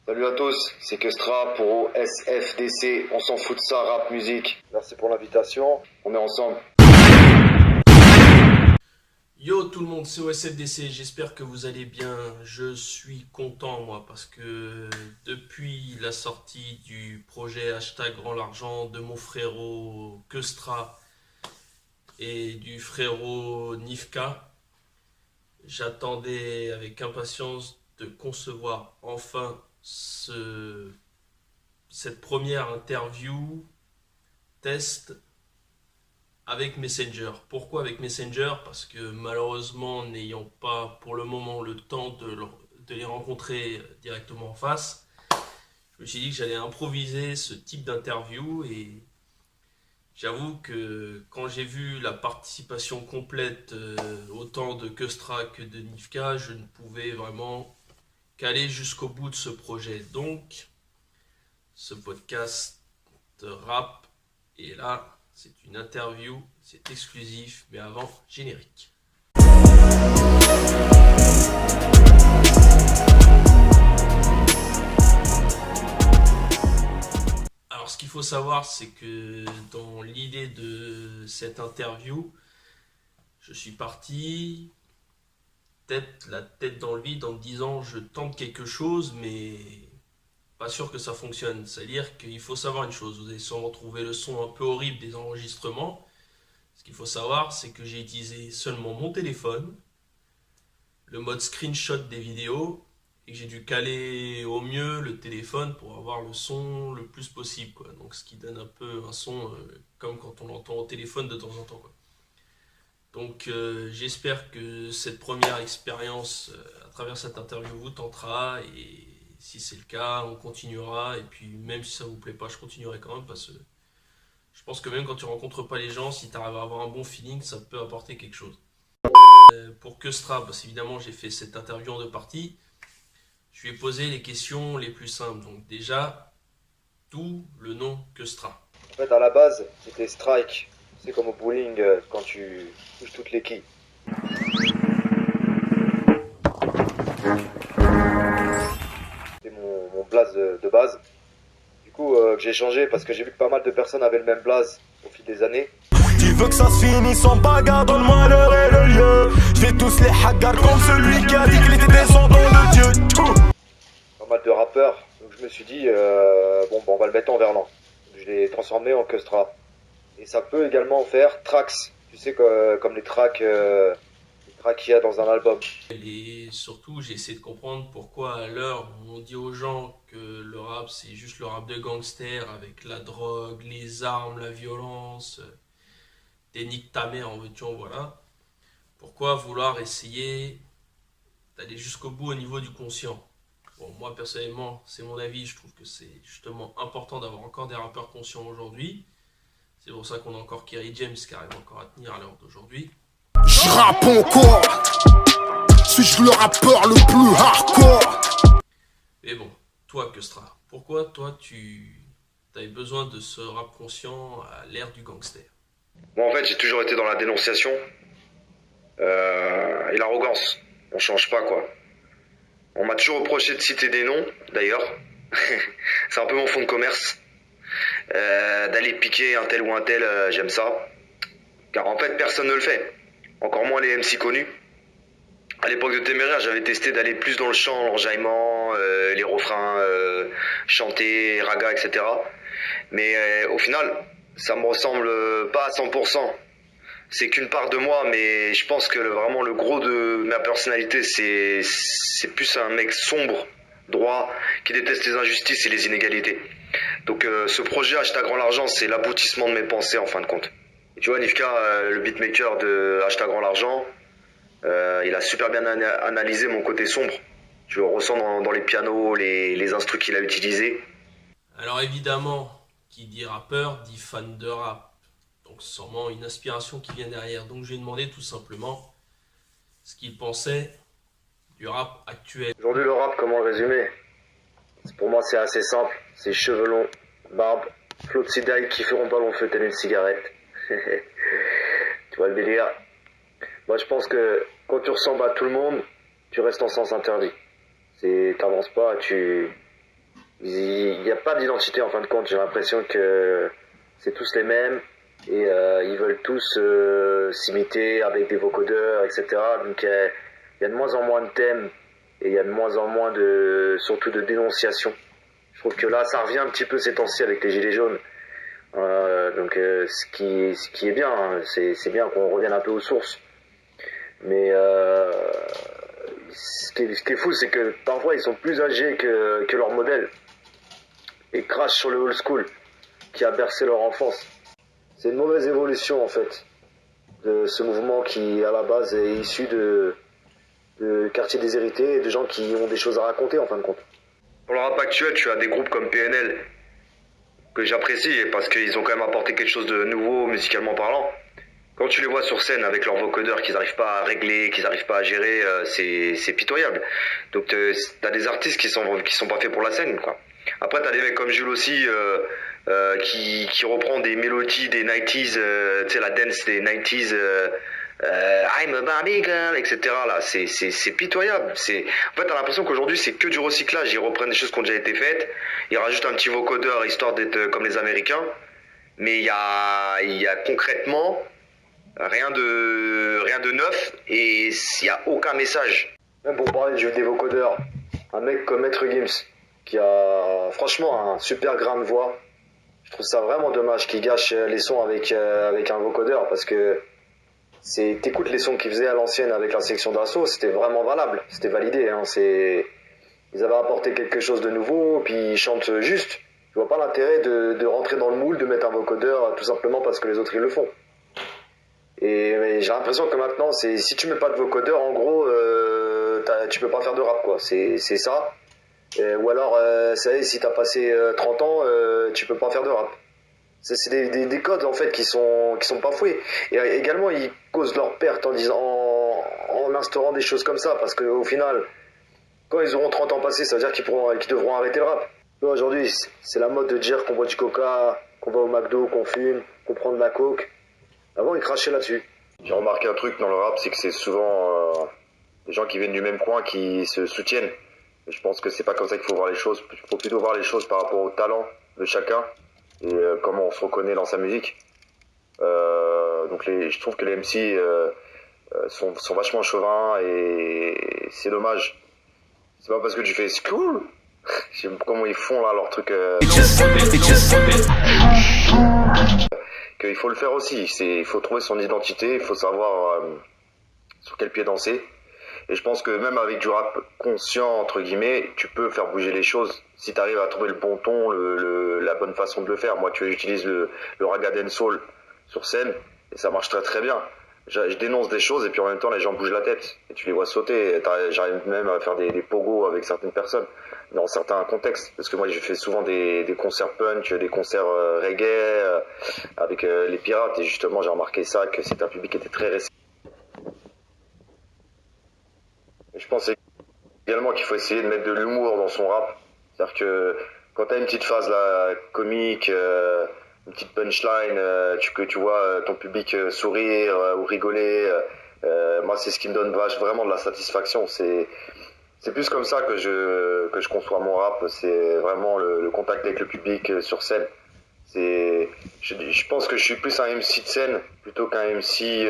Salut à tous, c'est Kestra pour SFDC, on s'en fout de ça, rap, musique. Merci pour l'invitation, on est ensemble. Yo tout le monde, c'est OSFDC, j'espère que vous allez bien. Je suis content moi parce que depuis la sortie du projet Hashtag Grand l'Argent de mon frérot Kestra et du frérot Nifka, j'attendais avec impatience de concevoir enfin cette première interview test avec Messenger. Pourquoi avec Messenger? Parce que malheureusement, n'ayant pas pour le moment le temps de les rencontrer directement en face, je me suis dit que j'allais improviser ce type d'interview et j'avoue que quand j'ai vu la participation complète autant de Kestra que de Nifka, je ne pouvais vraiment qu'aller jusqu'au bout de ce projet. Donc, ce podcast de rap est là. C'est une interview, c'est exclusif, mais avant, générique. Alors, ce qu'il faut savoir, c'est que dans l'idée de cette interview, je suis parti la tête dans le vide en me disant je tente quelque chose, mais pas sûr que ça fonctionne. C'est-à-dire qu'il faut savoir une chose, vous allez sûrement trouver le son un peu horrible des enregistrements. Ce qu'il faut savoir, c'est que j'ai utilisé seulement mon téléphone, le mode screenshot des vidéos, et que j'ai dû caler au mieux le téléphone pour avoir le son le plus possible, quoi. Donc ce qui donne un peu un son comme quand on l'entend au téléphone de temps en temps, quoi. Donc j'espère que cette première expérience à travers cette interview vous tentera, et si c'est le cas, on continuera, et puis même si ça vous plaît pas, je continuerai quand même parce que je pense que même quand tu rencontres pas les gens, si tu arrives à avoir un bon feeling, ça peut apporter quelque chose. Pour Kestra, parce qu'évidemment j'ai fait cette interview en deux parties, je lui ai posé les questions les plus simples. Donc déjà, d'où le nom Kestra? En fait, à la base, c'était strike. C'est comme au bowling quand tu touches toutes les quilles. C'est mon blaze de base. Du coup, que j'ai changé parce que j'ai vu que pas mal de personnes avaient le même blaze au fil des années. Tu veux que ça se finisse en bagarre, donne-moi l'heure et le lieu. Je vais tous les hagards comme celui qui a dit qu'il était descendant de Dieu. Pas mal de rappeurs. Donc je me suis dit, on va le mettre en verlan. Je l'ai transformé en Kestra. Et ça peut également faire tracks. Tu sais, comme les tracks qu'il y a dans un album. Et surtout, j'ai essayé de comprendre pourquoi à l'heure où on dit aux gens que le rap c'est juste le rap de gangster avec la drogue, les armes, la violence, des nique ta mère en veux-tu en voilà. Pourquoi vouloir essayer d'aller jusqu'au bout au niveau du conscient? Bon, moi personnellement, c'est mon avis, je trouve que c'est justement important d'avoir encore des rappeurs conscients aujourd'hui. C'est pour ça qu'on a encore Kerry James qui arrive encore à tenir à l'heure d'aujourd'hui. Je rappe encore. Suis-je le rappeur le plus hardcore? Mais bon, toi Kestra, pourquoi toi tu avais besoin de ce rap conscient à l'ère du gangster? Moi, en fait, j'ai toujours été dans la dénonciation et l'arrogance. On change pas, quoi. On m'a toujours reproché de citer des noms, d'ailleurs. C'est un peu mon fond de commerce. D'aller piquer un tel ou un tel, j'aime ça. Car en fait, personne ne le fait. Encore moins les MC connus. À l'époque de Téméraire, j'avais testé d'aller plus dans le chant, l'enjaillement, les refrains chantés, raga, etc. Mais au final, ça me ressemble pas à 100%. C'est qu'une part de moi, mais je pense que vraiment le gros de ma personnalité, c'est plus un mec sombre, droit, qui déteste les injustices et les inégalités. Donc ce projet Hashtag Grand l'Argent, c'est l'aboutissement de mes pensées en fin de compte. Et tu vois, Nifka, le beatmaker de Hashtag Grand l'Argent, il a super bien analysé mon côté sombre. Tu le ressens dans les pianos, les instrus qu'il a utilisés. Alors évidemment, qui dit rappeur dit fan de rap. Donc c'est sûrement une inspiration qui vient derrière. Donc je lui ai demandé tout simplement ce qu'il pensait du rap actuel. Aujourd'hui, le rap, comment le résumer? Pour moi, c'est assez simple. C'est cheveux longs, barbe, flots de cidailles qui feront pas long feu telle une cigarette. Tu vois le délire? Moi, je pense que quand tu ressembles à tout le monde, tu restes en sens interdit. T'avances pas, tu Il n'y a pas d'identité en fin de compte. J'ai l'impression que c'est tous les mêmes et ils veulent tous s'imiter avec des vocodeurs, etc. Donc il y a de moins en moins de thèmes et il y a de moins en moins surtout de dénonciation. Je trouve que là, ça revient un petit peu ces temps-ci avec les gilets jaunes. Ce qui est bien, hein, c'est bien qu'on revienne un peu aux sources. Mais ce qui est fou, c'est que parfois ils sont plus âgés que leur modèle et crachent sur le old school qui a bercé leur enfance. C'est une mauvaise évolution en fait de ce mouvement qui à la base est issu de quartiers déshérités et de gens qui ont des choses à raconter en fin de compte. Pour le rap actuel, tu as des groupes comme PNL que j'apprécie parce qu'ils ont quand même apporté quelque chose de nouveau musicalement parlant. Quand tu les vois sur scène avec leurs vocodeurs qu'ils n'arrivent pas à régler, qu'ils n'arrivent pas à gérer, c'est pitoyable. Donc t'as des artistes qui sont pas faits pour la scène, quoi. Après t'as des mecs comme Jules aussi qui reprend des mélodies des 90s, tu sais la dance des 90s. I'm a Barbie girl, etc. Là, c'est pitoyable. En fait, t'as l'impression qu'aujourd'hui c'est que du recyclage. Ils reprennent des choses qui ont déjà été faites. Ils rajoutent un petit vocodeur histoire d'être comme les Américains. Mais il y a concrètement rien de neuf et il n'y a aucun message. Même pour parler des vocodeurs, un mec comme Maître Gims qui a franchement un super grain de voix. Je trouve ça vraiment dommage qu'il gâche les sons avec un vocodeur parce que t'écoutes les sons qu'il faisait à l'ancienne avec la section d'assaut, c'était vraiment valable, c'était validé. Hein, ils avaient apporté quelque chose de nouveau, puis ils chantent juste. Je vois pas l'intérêt de rentrer dans le moule, de mettre un vocodeur tout simplement parce que les autres ils le font. Mais j'ai l'impression que maintenant, si tu mets pas de vocodeur, en gros, tu peux pas faire de rap, quoi. C'est ça. Ou alors, si t'as passé 30 ans, tu peux pas faire de rap. C'est des codes en fait qui sont pas foués. Et également, ils causent leur perte en instaurant des choses comme ça, parce qu'au final, quand ils auront 30 ans passés, ça veut dire qu'ils devront arrêter le rap. Aujourd'hui, c'est la mode de dire qu'on boit du coca, qu'on va au McDo, qu'on fume, qu'on prend de la coke. Avant, ils crachaient là-dessus. J'ai remarqué un truc dans le rap, c'est que c'est souvent des gens qui viennent du même coin qui se soutiennent. Et je pense que c'est pas comme ça qu'il faut voir les choses. Il faut plutôt voir les choses par rapport au talent de chacun et comment on se reconnaît dans sa musique. Je trouve que les MC sont vachement chauvins et c'est dommage. C'est pas parce que tu fais school. Je sais pas comment ils font là leur truc. Qu'il faut le faire aussi. Il faut trouver son identité, il faut savoir sur quel pied danser. Et je pense que même avec du rap conscient, entre guillemets, tu peux faire bouger les choses si tu arrives à trouver le bon ton, la bonne façon de le faire. Moi, j'utilise le raga dancehall sur scène et ça marche très très bien. Je dénonce des choses et puis en même temps, les gens bougent la tête et tu les vois sauter. J'arrive même à faire des pogos avec certaines personnes dans certains contextes. Parce que moi, je fais souvent des concerts punk, des concerts reggae avec les pirates et justement, j'ai remarqué ça, que c'est un public qui était très réceptif. Je pense également qu'il faut essayer de mettre de l'humour dans son rap. C'est-à-dire que quand t'as une petite phase là, comique, une petite punchline, que tu vois ton public sourire ou rigoler, moi c'est ce qui me donne vraiment de la satisfaction. C'est plus comme ça que je conçois mon rap. C'est vraiment le contact avec le public sur scène. Je pense que je suis plus un MC de scène plutôt qu'un MC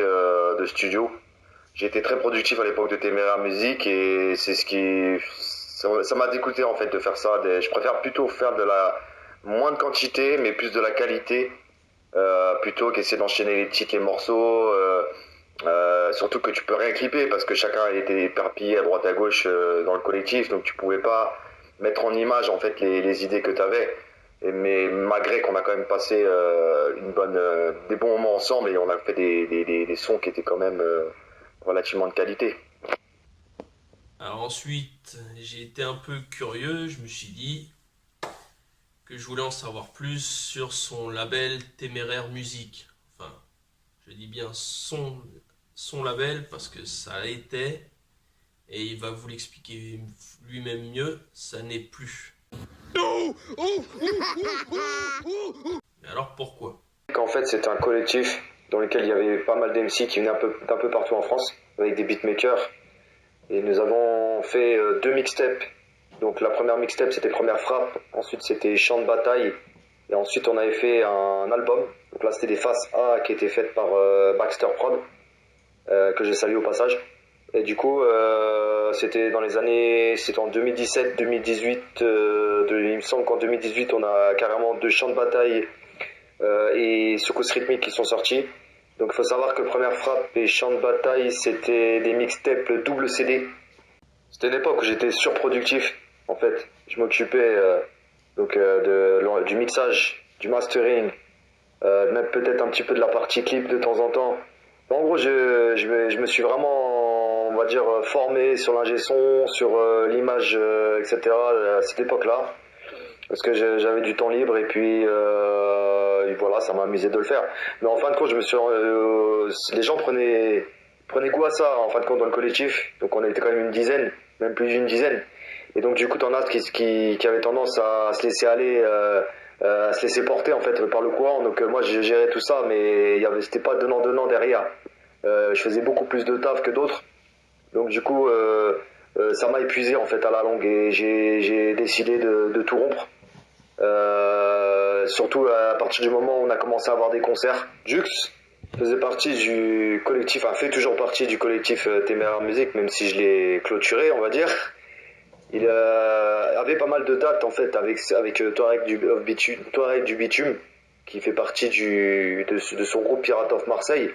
de studio. J'ai été très productif à l'époque de Téméraire Musique et ça m'a dégoûté en fait de faire ça. Je préfère plutôt faire de la moins de quantité mais plus de la qualité plutôt qu'essayer d'enchaîner les titres, les morceaux. Surtout que tu peux rien clipper parce que chacun était éparpillé à droite à gauche dans le collectif, donc tu pouvais pas mettre en image en fait les idées que tu avais. Mais malgré qu'on a quand même passé des bons moments ensemble et on a fait des sons qui étaient quand même relativement de qualité. Alors ensuite, j'ai été un peu curieux, je me suis dit que je voulais en savoir plus sur son label Téméraire Musique. Enfin, je dis bien son label parce que ça a été, et il va vous l'expliquer lui-même mieux, ça n'est plus. Mais alors pourquoi ? En fait, c'est un collectif dans lequel il y avait pas mal d'MC qui venaient d'un peu partout en France, avec des beatmakers. Et nous avons fait 2 mixtapes Donc la première mixtape c'était Première Frappe, ensuite c'était Chant de bataille, et ensuite on avait fait un album. Donc là c'était des faces A qui étaient faites par Baxter Prod, que j'ai salué au passage. Et du coup c'était dans les années, c'était en 2017, 2018, il me semble qu'en 2018 on a carrément 2 Chants de bataille et Secousse rythmique qui sont sortis. Donc il faut savoir que Première Frappe et Chant de bataille c'était des mixtapes double CD. C'était une époque où j'étais surproductif en fait. Je m'occupais du mixage, du mastering, même peut-être un petit peu de la partie clip de temps en temps. En gros je me suis vraiment, on va dire, formé sur l'ingé son, sur l'image, etc. à cette époque-là. Parce que j'avais du temps libre et puis et voilà, ça m'a amusé de le faire. Mais en fin de compte, les gens prenaient goût à ça en fin de compte dans le collectif. Donc on était quand même une dizaine, même plus d'une dizaine. Et donc du coup, t'en as qui avaient tendance à se laisser aller, à se laisser porter en fait par le courant. Donc moi, je gérais tout ça, mais c'était pas donnant derrière. Je faisais beaucoup plus de taf que d'autres. Donc du coup, ça m'a épuisé en fait à la longue et j'ai décidé de tout rompre. Surtout à partir du moment où on a commencé à avoir des concerts. Jux faisait partie du collectif, fait toujours partie du collectif Téméraire Musique, même si je l'ai clôturé, on va dire. Il avait pas mal de dates en fait avec Touareg du Bitume, qui fait partie de son groupe Pirate of Marseille.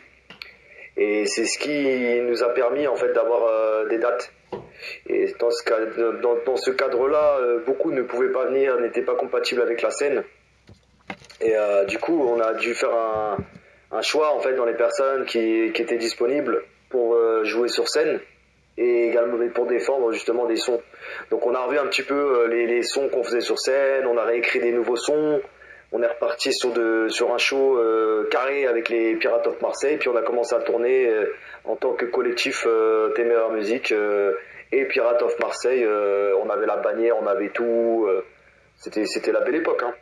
Et c'est ce qui nous a permis en fait d'avoir des dates. Et dans ce cadre-là, beaucoup ne pouvaient pas venir, n'étaient pas compatibles avec la scène. Et du coup, on a dû faire un choix en fait dans les personnes qui étaient disponibles pour jouer sur scène et également pour défendre justement des sons. Donc on a revu un petit peu les sons qu'on faisait sur scène, on a réécrit des nouveaux sons. On est reparti sur un show carré avec les Pirates of Marseille, puis on a commencé à tourner en tant que collectif Téméraire Musique et Pirates of Marseille. On avait la bannière, on avait tout. C'était la belle époque. Hein.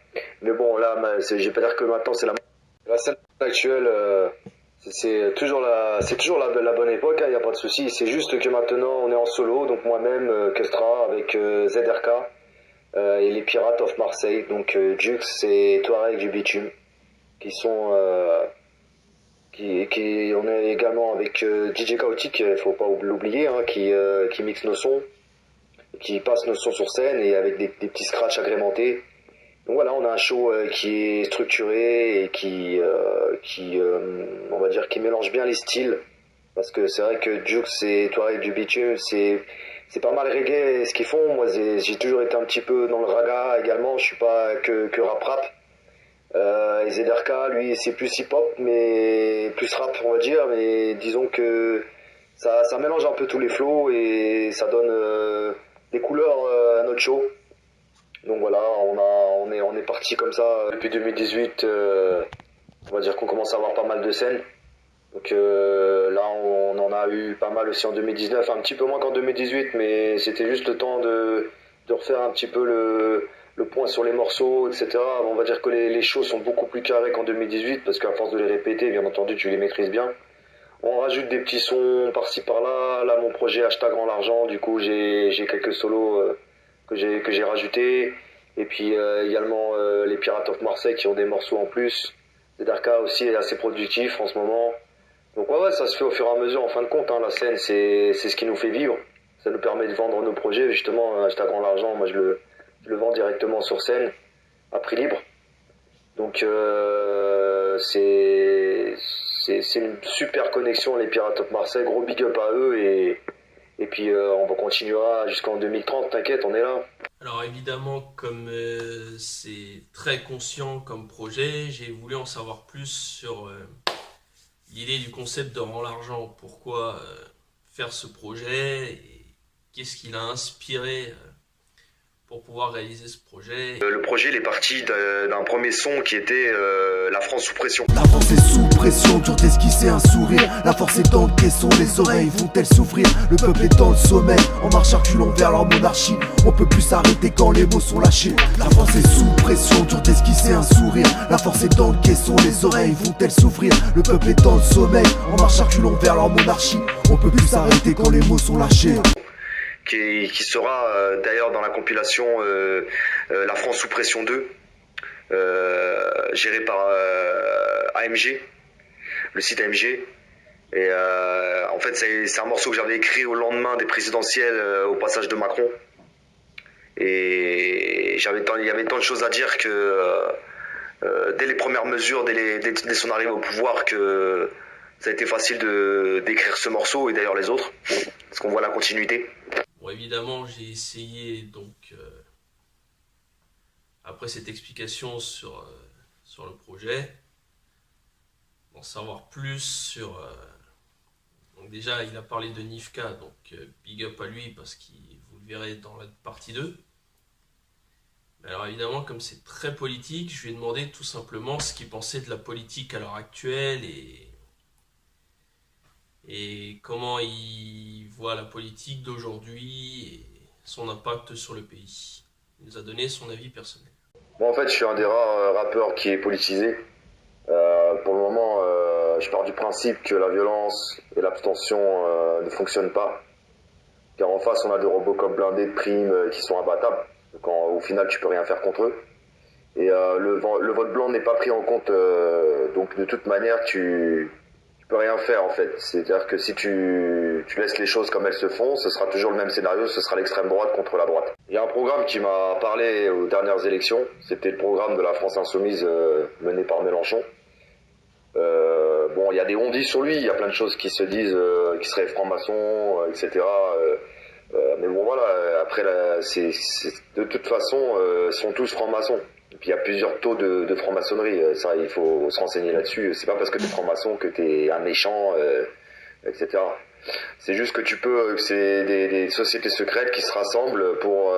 Mais bon, là, je vais pas dire que maintenant c'est la scène actuelle. C'est toujours la bonne époque, il n'y a pas de souci. C'est juste que maintenant on est en solo, donc moi-même, Kestra avec ZRK. Et les Pirates of Marseille, donc Jux et Touareg du Bitume, qui sont on est également avec DJ Chaotique, il faut pas l'oublier, hein, qui mixe nos sons, qui passe nos sons sur scène et avec des petits scratchs agrémentés. Donc voilà, on a un show qui est structuré et qui on va dire qui mélange bien les styles, parce que c'est vrai que Jux et Touareg du Bitume, c'est pas mal reggae ce qu'ils font. Moi, j'ai toujours été un petit peu dans le raga également. Je suis pas que rap. Et ZRK, lui, c'est plus hip-hop, mais plus rap, on va dire. Mais disons que ça mélange un peu tous les flows et ça donne des couleurs à notre show. Donc voilà, on est parti comme ça depuis 2018. On va dire qu'on commence à avoir pas mal de scènes. Donc là, on en a eu pas mal aussi en 2019, un petit peu moins qu'en 2018, mais c'était juste le temps de refaire un petit peu le point sur les morceaux, etc. On va dire que les shows sont beaucoup plus carrés qu'en 2018, parce qu'à force de les répéter, bien entendu, tu les maîtrises bien. On rajoute des petits sons par-ci par-là. Là, mon projet Hashtag Rend l'argent, du coup, j'ai quelques solos que j'ai rajoutés. Et puis également les Pirates of Marseille qui ont des morceaux en plus. ZRK aussi est assez productif en ce moment. Donc ouais, ça se fait au fur et à mesure en fin de compte, hein. La scène c'est ce qui nous fait vivre, ça nous permet de vendre nos projets, justement. Hashtag Rend l'argent, moi je le vends directement sur scène, à prix libre. Donc c'est une super connexion, les Pirates of Marseille, gros big up à eux et puis on continuera jusqu'en 2030, t'inquiète, on est là. Alors évidemment, comme c'est très conscient comme projet, j'ai voulu en savoir plus sur l'idée du concept de Rend l'argent. Pourquoi faire ce projet et qu'est-ce qui l'a inspiré pour pouvoir réaliser ce projet. Le projet il est parti d'un premier son qui était La France sous pression. La France est sous pression, dur d'esquisser un sourire. La force est dans le caisson, les oreilles vont-elles souffrir? Le peuple est dans le sommeil, en marche à reculons vers leur monarchie. On peut plus s'arrêter quand les mots sont lâchés. La France est sous pression, dur d'esquisser un sourire. La force est dans le caisson, les oreilles vont-elles souffrir? Le peuple est dans le sommeil, en marche à reculons vers leur monarchie. On peut plus s'arrêter quand les mots sont lâchés. qui sera d'ailleurs dans la compilation La France sous pression 2, géré par AMG, le site AMG. Et en fait, c'est un morceau que j'avais écrit au lendemain des présidentielles, au passage de Macron. Et il y avait tant de choses à dire que dès les premières mesures, dès son arrivée au pouvoir, que ça a été facile d'écrire ce morceau et d'ailleurs les autres, parce qu'on voit la continuité. Bon, évidemment, j'ai essayé donc après cette explication sur le projet, d'en savoir plus sur. Donc déjà, il a parlé de Nifka, donc big up à lui parce que vous le verrez dans la partie 2. Mais alors évidemment, comme c'est très politique, je lui ai demandé tout simplement ce qu'il pensait de la politique à l'heure actuelle et comment il voit la politique d'aujourd'hui et son impact sur le pays. Il nous a donné son avis personnel. Moi en fait, je suis un des rares rappeurs qui est politisé. Pour le moment, je pars du principe que la violence et l'abstention ne fonctionnent pas. Car en face, on a des Robocop blindés de primes qui sont abattables. Donc au final, tu peux rien faire contre eux. Et le vote blanc n'est pas pris en compte. Donc de toute manière, tu peux rien faire en fait. C'est-à-dire que si tu laisses les choses comme elles se font, ce sera toujours le même scénario, ce sera l'extrême droite contre la droite. Il y a un programme qui m'a parlé aux dernières élections. C'était le programme de la France Insoumise mené par Mélenchon. Bon, il y a des on-dit sur lui, il y a plein de choses qui se disent qu'il serait franc-maçon, etc. Mais bon voilà, après de toute façon, ils sont tous francs-maçons. Et puis il y a plusieurs taux de franc-maçonnerie, ça il faut se renseigner là-dessus. C'est pas parce que t'es franc-maçon que t'es un méchant, etc. C'est juste que c'est des sociétés secrètes qui se rassemblent pour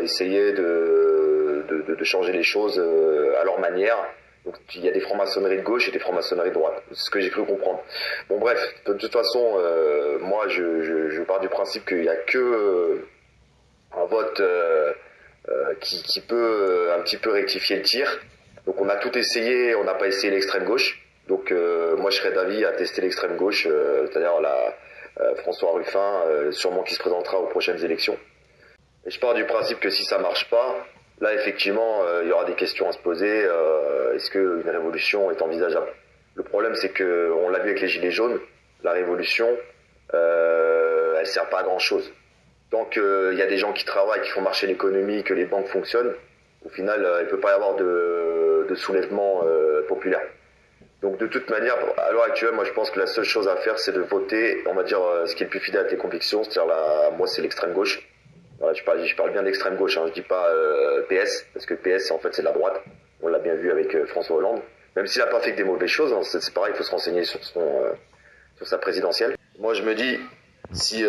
essayer de changer les choses à leur manière. Donc il y a des francs-maçonneries de gauche et des francs-maçonneries de droite. C'est ce que j'ai cru comprendre. Bon bref, de toute façon, moi je pars du principe qu'il n'y a que un vote qui peut un petit peu rectifier le tir. Donc on a tout essayé, on n'a pas essayé l'extrême gauche. Donc moi je serais d'avis à tester l'extrême gauche, c'est-à-dire François Ruffin, sûrement qui se présentera aux prochaines élections. Et je pars du principe que si ça marche pas, là, effectivement, il y aura des questions à se poser. Est-ce qu'une révolution est envisageable? Le problème, c'est que, on l'a vu avec les Gilets jaunes, la révolution, elle sert pas à grand-chose. Tant qu'il y a des gens qui travaillent, qui font marcher l'économie, que les banques fonctionnent, au final, il ne peut pas y avoir de soulèvement populaire. Donc, de toute manière, à l'heure actuelle, moi, je pense que la seule chose à faire, c'est de voter, on va dire, ce qui est le plus fidèle à tes convictions, c'est-à-dire, moi, c'est l'extrême gauche. Voilà, je parle bien d'extrême gauche, hein, je dis pas PS, parce que PS en fait c'est de la droite, on l'a bien vu avec François Hollande, même s'il a pas fait que des mauvaises choses, hein, c'est pareil, il faut se renseigner sur sa présidentielle. Moi je me dis, si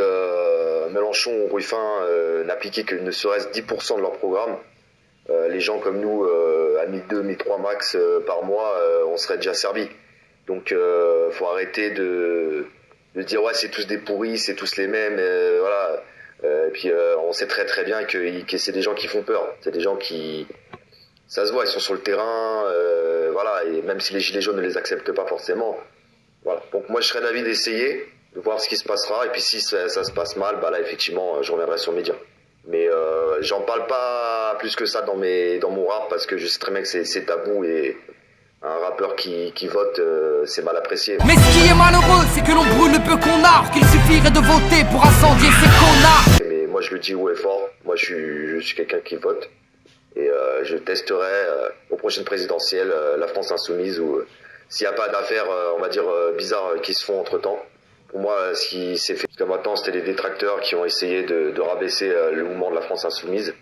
Mélenchon ou Ruffin n'appliquaient que ne serait-ce 10% de leur programme, les gens comme nous, à 1002, 1003 max par mois, on serait déjà servi. Donc faut arrêter de dire ouais c'est tous des pourris, c'est tous les mêmes, voilà. Et puis on sait très très bien que c'est des gens qui font peur, c'est des gens qui, ça se voit, ils sont sur le terrain, voilà, et même si les gilets jaunes ne les acceptent pas forcément, voilà. Donc moi je serais d'avis d'essayer, de voir ce qui se passera, et puis si ça se passe mal, bah là effectivement je reviendrai sur Média. Mais j'en parle pas plus que ça dans mon rap parce que je sais très bien que c'est tabou et un rappeur qui vote, c'est mal apprécié. Mais ce qui est malheureux, c'est que l'on brûle le peu qu'on a, qu'il suffirait de voter pour incendier ces connards. Mais moi je le dis haut et fort, moi je suis quelqu'un qui vote. Et je testerai aux prochaines présidentielles la France Insoumise où s'il n'y a pas d'affaires, on va dire, bizarres qui se font entre temps. Pour moi, ce qui s'est fait jusqu'à maintenant, c'était les détracteurs qui ont essayé de rabaisser le mouvement de la France Insoumise.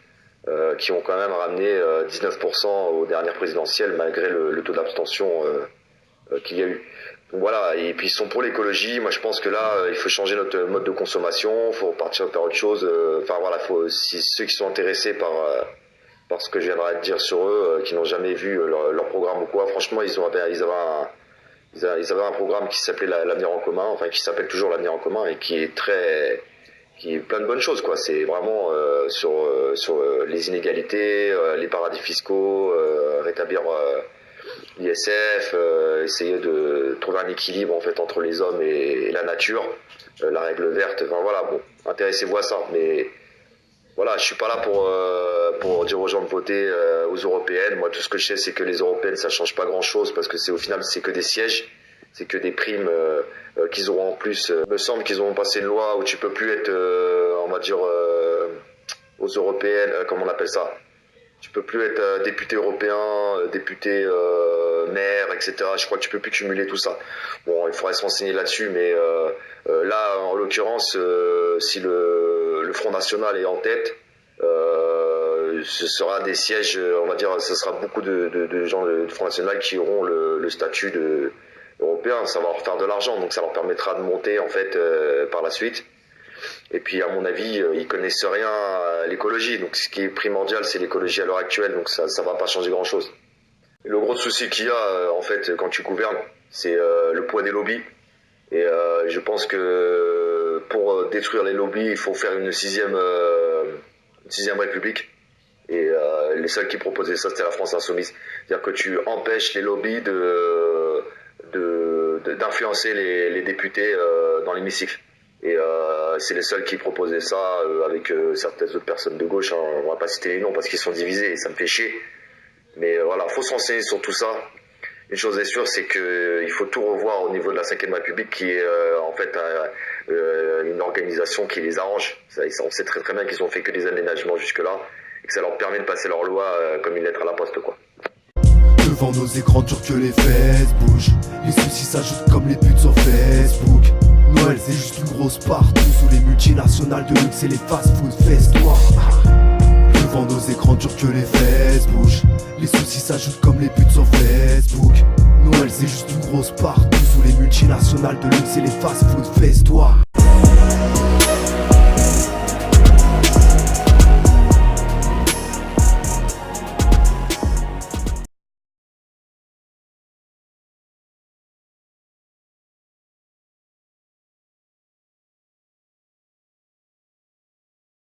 Qui ont quand même ramené 19% aux dernières présidentielles malgré le taux d'abstention qu'il y a eu. Donc voilà, et puis ils sont pour l'écologie. Moi je pense que là il faut changer notre mode de consommation, il faut partir vers autre chose. Enfin voilà, si ceux qui sont intéressés par ce que je viendrai de dire sur eux, qui n'ont jamais vu leur programme ou quoi, franchement ils avaient un programme qui s'appelait l'avenir en commun, enfin qui s'appelle toujours l'avenir en commun et qui est plein de bonnes choses quoi. C'est vraiment sur les inégalités, les paradis fiscaux, rétablir l'ISF, essayer de trouver un équilibre en fait entre les hommes et la nature, la règle verte, enfin voilà, bon, intéressez-vous à ça, mais voilà, je suis pas là pour dire aux gens de voter aux européennes. Moi, tout ce que je sais, c'est que les européennes, ça change pas grand-chose parce que c'est au final, c'est que des sièges, c'est que des primes qu'ils auront en plus. Il me semble qu'ils auront passé une loi où tu peux plus être, on va dire, aux européennes, comment on appelle ça? Tu peux plus être député européen, député maire, etc. Je crois que tu peux plus cumuler tout ça. Bon, il faudrait se renseigner là-dessus, mais là, en l'occurrence, si le Front National est en tête, ce sera des sièges, on va dire, ce sera beaucoup de gens du Front National qui auront le statut européen. Ça va leur faire de l'argent, donc ça leur permettra de monter en fait par la suite. Et puis à mon avis, ils connaissent rien à l'écologie, donc ce qui est primordial, c'est l'écologie à l'heure actuelle, donc ça va pas changer grand-chose. Le gros souci qu'il y a en fait quand tu gouvernes, c'est le poids des lobbies. Et je pense que pour détruire les lobbies, il faut faire une sixième république. Et les seuls qui proposaient ça, c'était la France insoumise. C'est-à-dire que tu empêches les lobbies d'influencer les députés dans l'hémicycle. Et c'est les seuls qui proposaient ça avec certaines autres personnes de gauche. Hein. On va pas citer les noms parce qu'ils sont divisés et ça me fait chier. Mais voilà, faut se renseigner sur tout ça. Une chose est sûre, c'est qu'il faut tout revoir au niveau de la 5e République qui est en fait une organisation qui les arrange. On sait très très bien qu'ils ont fait que des aménagements jusque-là et que ça leur permet de passer leur loi comme une lettre à la poste, quoi. Devant nos écrans durs que les fesses bougent. Les soucis s'ajoutent comme les putes sur Facebook. Noël c'est juste une grosse partout sous les multinationales de luxe et les fast-food festoirs. Devant nos écrans durs que les fesses bougent. Les soucis s'ajoutent comme les putes sur Facebook. Noël c'est juste une grosse partout sous les multinationales de luxe et les fast-food festoirs.